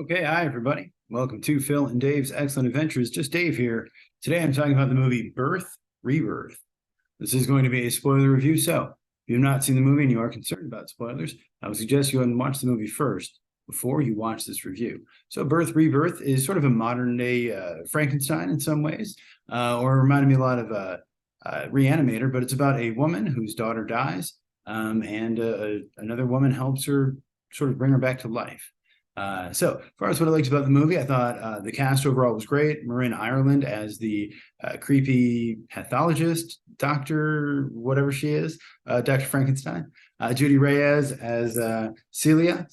Okay, hi everybody. Welcome to Phil and Dave's Excellent Adventures. Just Dave here. Today I'm talking about the movie Birth, Rebirth. This is going to be a spoiler review, so if you have not seen the movie and you are concerned about spoilers, I would suggest you go and watch the movie first before you watch this review. So Birth, Rebirth is sort of a modern day Frankenstein in some ways, or reminded me a lot of Reanimator, but it's about a woman whose daughter dies, and another woman helps her sort of bring her back to life. So, as far as what I liked about the movie, I thought the cast overall was great. Marin Ireland as the creepy pathologist, doctor, whatever she is, Dr. Frankenstein. Judy Reyes as Celia,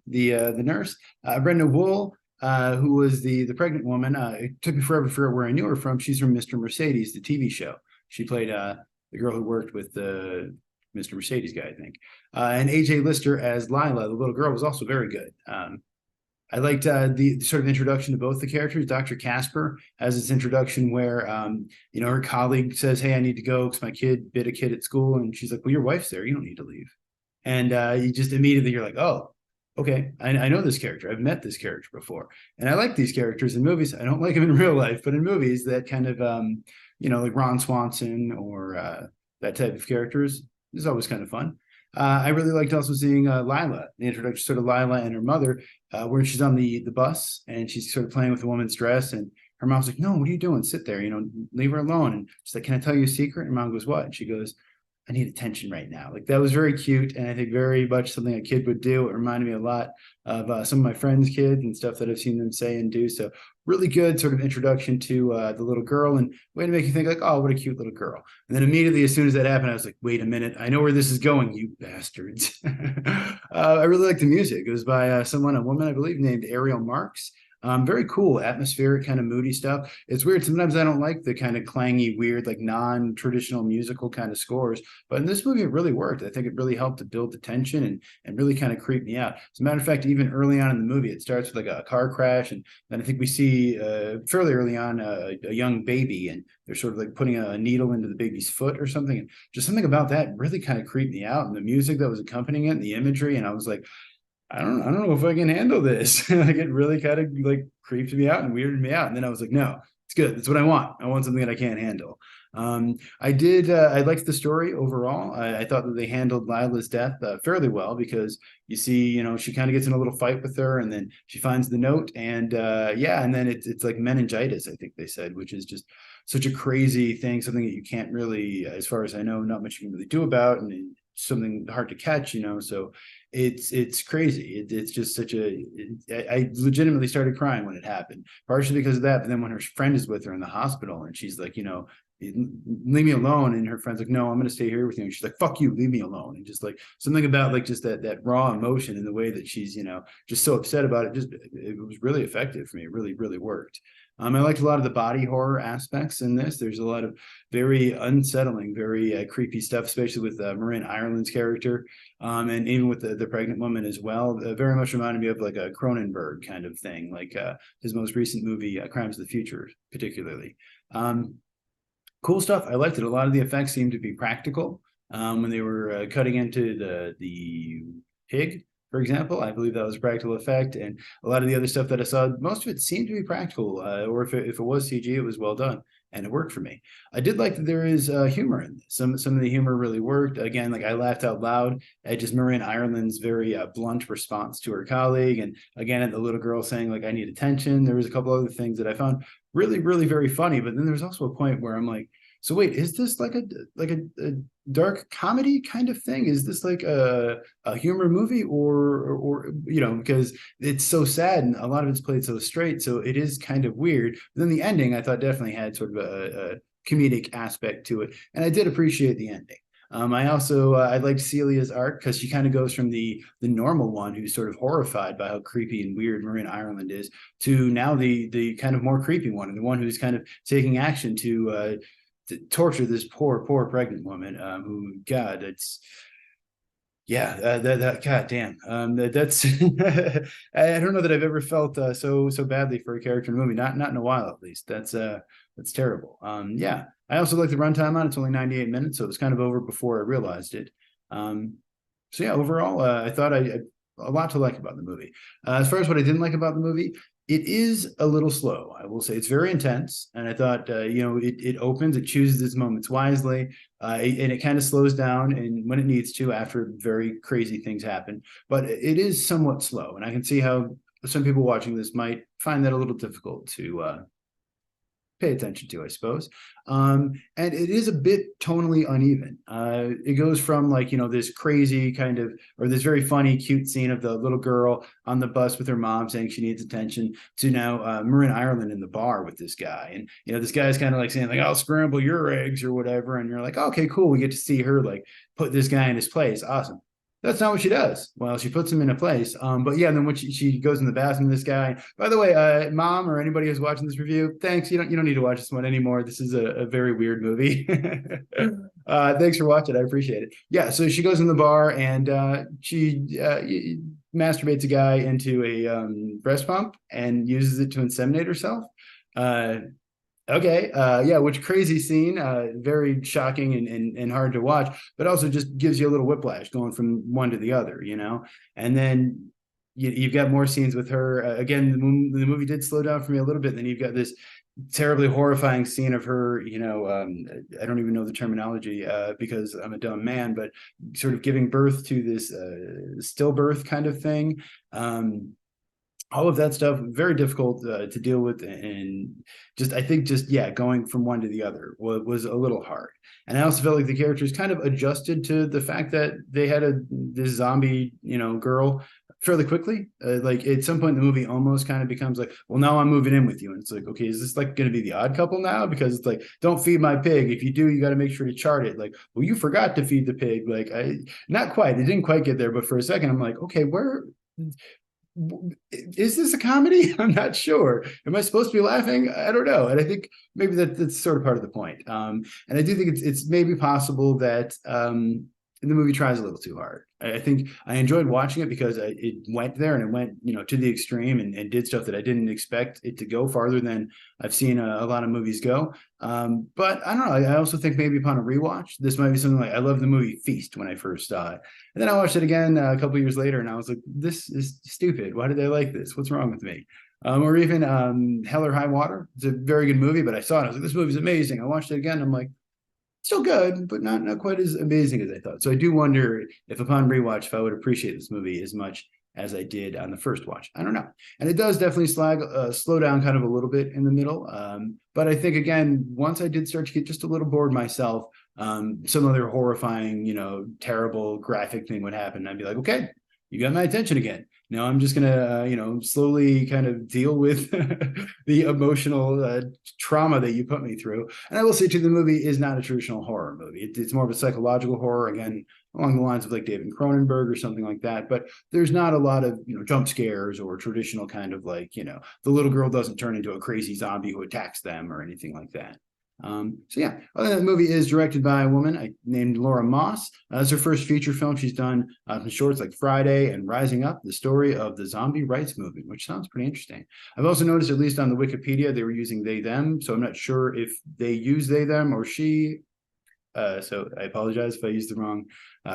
the nurse. Breeda Wool, who was the pregnant woman. It took me forever to figure out where I knew her from. She's from Mr. Mercedes, the TV show. She played the girl who worked with the Mr. Mercedes guy, I think. And AJ Lister as Lila, the little girl, was also very good. I liked the sort of introduction to both the characters. Dr. Casper has this introduction where, her colleague says, "Hey, I need to go because my kid bit a kid at school." And she's like, "Well, your wife's there. You don't need to leave." And you just immediately, you're like, "Oh, okay. I know this character. I've met this character before." And I like these characters in movies. I don't like them in real life, but in movies that kind of, like Ron Swanson or that type of characters is always kind of fun. I really liked also seeing Lila, the introduction sort of Lila and her mother, where she's on the bus and she's sort of playing with a woman's dress, and her mom's like, "No, what are you doing? Sit there, leave her alone." And she's like, "Can I tell you a secret?" And mom goes, "What?" And she goes, "I need attention right now." Like, that was very cute, and I think very much something a kid would do. It reminded me a lot of some of my friends' kids and stuff that I've seen them say and do. So really good sort of introduction to the little girl, and way to make you think like, "Oh, what a cute little girl." And then immediately, as soon as that happened, I was like, "Wait a minute, I know where this is going, you bastards." I really like the music. It was by a woman, I believe, named Ariel Marks. Very cool, atmospheric, kind of moody stuff. It's weird. Sometimes I don't like the kind of clangy, weird, like non-traditional musical kind of scores. But in this movie, it really worked. I think it really helped to build the tension and really kind of creep me out. As a matter of fact, even early on in the movie, it starts with like a car crash. And then I think we see fairly early on a young baby, and they're sort of like putting a needle into the baby's foot or something. And just something about that really kind of creeped me out. And the music that was accompanying it, and the imagery. And I was like, I don't know if I can handle this. Like, it really kind of like creeped me out and weirded me out. And then I was like, no, it's good. That's what I want. I want something that I can't handle. I liked the story overall. I thought that they handled Lila's death fairly well, because you see, she kind of gets in a little fight with her, and then she finds the note, and and then it's like meningitis, I think they said, which is just such a crazy thing, something that you can't really, as far as I know, not much you can really do about, and something hard to catch, so it's crazy. It's just such I legitimately started crying when it happened, partially because of that, but then when her friend is with her in the hospital and she's like, "Leave me alone," and her friend's like, "No, I'm going to stay here with you," and she's like, "Fuck you, leave me alone." And just like something about like just that raw emotion and the way that she's just so upset about it, it was really effective for me. It really, really worked. I liked a lot of the body horror aspects in this. There's a lot of very unsettling, very creepy stuff, especially with Marin Ireland's character, and even with the pregnant woman as well. Very much reminded me of like a Cronenberg kind of thing, like his most recent movie, Crimes of the Future, particularly. Cool stuff. I liked it. A lot of the effects seemed to be practical. When they were cutting into the pig, for example, I believe that was a practical effect, and a lot of the other stuff that I saw, most of it seemed to be practical, or if it was CG, it was well done, and it worked for me. I did like that there is humor in this. Some of the humor really worked. Again, like, I laughed out loud at just Marin Ireland's very blunt response to her colleague, and again at the little girl saying like, "I need attention." There was a couple other things that I found really, really very funny, but then there's also a point where I'm like, so wait, is this like a dark comedy kind of thing? Is this like a humor movie, or because it's so sad and a lot of it's played so straight, so it is kind of weird. But then the ending, I thought, definitely had sort of a comedic aspect to it, and I did appreciate the ending. I liked Celia's arc, because she kind of goes from the normal one who's sort of horrified by how creepy and weird Marin Ireland is, to now the kind of more creepy one, and the one who's kind of taking action to torture this poor pregnant woman, who, God, it's that God damn, that's I don't know that I've ever felt so badly for a character in a movie, not in a while, at least. That's terrible. I also like the runtime on it. It's only 98 minutes, so it was kind of over before I realized it. So yeah, overall, I thought I a lot to like about the movie. As far as what I didn't like about the movie, it is a little slow. I will say it's very intense, and I thought it opens, it chooses its moments wisely, and it kind of slows down and when it needs to after very crazy things happen. But it is somewhat slow, and I can see how some people watching this might find that a little difficult to pay attention to, I suppose. And it is a bit tonally uneven. It goes from like, this crazy kind of, or this very funny, cute scene of the little girl on the bus with her mom saying she needs attention to now Marin Ireland in the bar with this guy. And, this guy's kind of like saying like, I'll scramble your eggs or whatever. And you're like, okay, cool. We get to see her like put this guy in his place. Awesome. That's not what she does. Well, she puts him in a place. But yeah, then when she goes in the bathroom with this guy, by the way, mom or anybody who's watching this review, thanks. You don't need to watch this one anymore. This is a very weird movie. Thanks for watching. I appreciate it. Yeah. So she goes in the bar and she masturbates a guy into a breast pump and uses it to inseminate herself. Okay. Yeah, which crazy scene, very shocking and hard to watch, but also just gives you a little whiplash going from one to the other, and then you've got more scenes with her. Again, the movie did slow down for me a little bit. And then you've got this terribly horrifying scene of her, I don't even know the terminology because I'm a dumb man, but sort of giving birth to this stillbirth kind of thing. All of that stuff, very difficult to deal with. And I think going from one to the other was a little hard. And I also felt like the characters kind of adjusted to the fact that they had this zombie, girl fairly quickly. Like at some point in the movie almost kind of becomes like, well, now I'm moving in with you. And it's like, okay, is this like going to be the Odd Couple now? Because it's like, don't feed my pig. If you do, you got to make sure to chart it. Like, well, you forgot to feed the pig. Like, not quite. It didn't quite get there. But for a second, I'm like, okay, is this a comedy? I'm not sure. Am I supposed to be laughing? I don't know. And I think maybe that's sort of part of the point. And I do think it's maybe possible that the movie tries a little too hard. I think I enjoyed watching it because it went there and it went, to the extreme and did stuff that I didn't expect it to go farther than I've seen a lot of movies go. But I don't know. I also think maybe upon a rewatch, this might be something like I love the movie Feast when I first saw it. And then I watched it again a couple of years later and I was like, this is stupid. Why did I like this? What's wrong with me? Or even Hell or High Water. It's a very good movie, but I saw it. I was like, this movie's amazing. I watched it again. I'm like, still good, but not quite as amazing as I thought. So I do wonder if upon rewatch, if I would appreciate this movie as much as I did on the first watch. I don't know. And it does definitely slow down kind of a little bit in the middle. But I think, again, once I did start to get just a little bored myself, some other horrifying, terrible graphic thing would happen. I'd be like, okay, you got my attention again. Now I'm just going to, slowly kind of deal with the emotional trauma that you put me through. And I will say, too, the movie is not a traditional horror movie. It's more of a psychological horror, again, along the lines of like David Cronenberg or something like that. But there's not a lot of, jump scares or traditional kind of like, the little girl doesn't turn into a crazy zombie who attacks them or anything like that. The movie is directed by a woman named Laura Moss. It's her first feature film. She's done some shorts like Friday and Rising Up, the story of the zombie rights movement, which sounds pretty interesting. I've also noticed, at least on the Wikipedia, they were using they, them. So I'm not sure if they use they, them or she. So I apologize if I used the wrong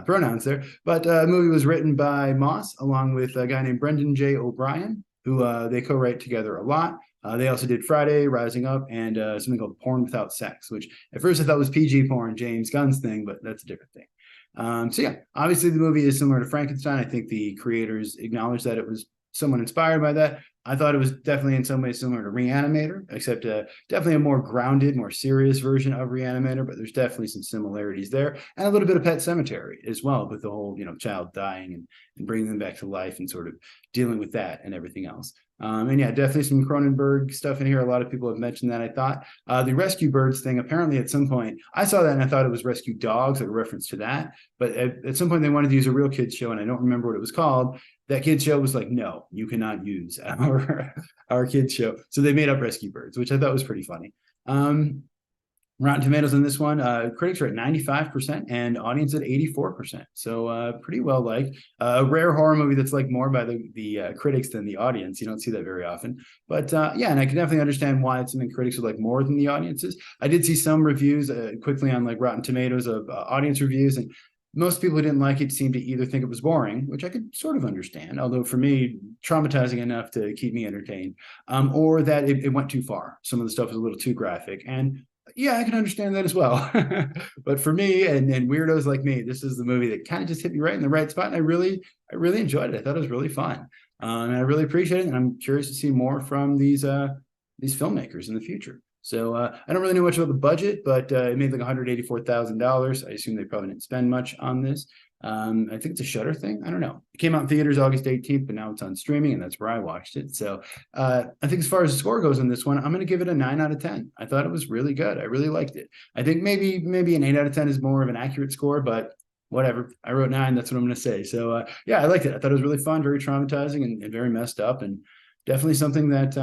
pronouns there. But the movie was written by Moss along with a guy named Brendan J. O'Brien, who they co-write together a lot. They also did Friday, Rising Up, and something called Porn Without Sex, which at first I thought was PG porn, James Gunn's thing, but that's a different thing. Obviously the movie is similar to Frankenstein. I think the creators acknowledged that it was somewhat inspired by that. I thought it was definitely in some ways similar to Reanimator, except definitely a more grounded, more serious version of Reanimator, but there's definitely some similarities there. And a little bit of Pet Sematary as well, with the whole, child dying and bringing them back to life and sort of dealing with that and everything else. Definitely some Cronenberg stuff in here. A lot of people have mentioned that, I thought. The Rescue Birds thing, apparently at some point, I saw that and I thought it was Rescue Dogs, like a reference to that. But at some point they wanted to use a real kids show, and I don't remember what it was called. That kids show was like, no, you cannot use our kids show. So they made up Rescue Birds, which I thought was pretty funny. Rotten Tomatoes on this one, critics are at 95% and audience at 84%. So pretty well liked. A rare horror movie that's liked more by the critics than the audience. You don't see that very often. But and I can definitely understand why it's something critics would like more than the audiences. I did see some reviews quickly on like Rotten Tomatoes of audience reviews, and most people who didn't like it seemed to either think it was boring, which I could sort of understand, although for me, traumatizing enough to keep me entertained, or that it went too far. Some of the stuff was a little too graphic. And yeah, I can understand that as well. But for me and weirdos like me, this is the movie that kind of just hit me right in the right spot. And I really enjoyed it. I thought it was really fun. And I really appreciate it. And I'm curious to see more from these filmmakers in the future. So I don't really know much about the budget, but it made like $184,000. I assume they probably didn't spend much on this. I think it's a Shudder thing. I don't know. It came out in theaters August 18th, but now it's on streaming, and that's where I watched it. So I think as far as the score goes on this one, I'm going to give it a 9 out of 10. I thought it was really good. I really liked it. I think maybe an 8 out of 10 is more of an accurate score, but whatever. I wrote 9. That's what I'm going to say. So yeah, I liked it. I thought it was really fun, very traumatizing, and very messed up, and definitely something that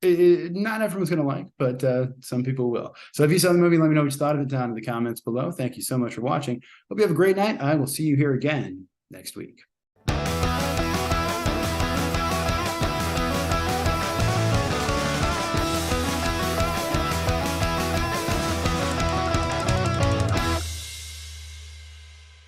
not everyone's going to like, but some people will. So if you saw the movie, let me know what you thought of it down in the comments below. Thank you so much for watching. Hope you have a great night. I will see you here again next week.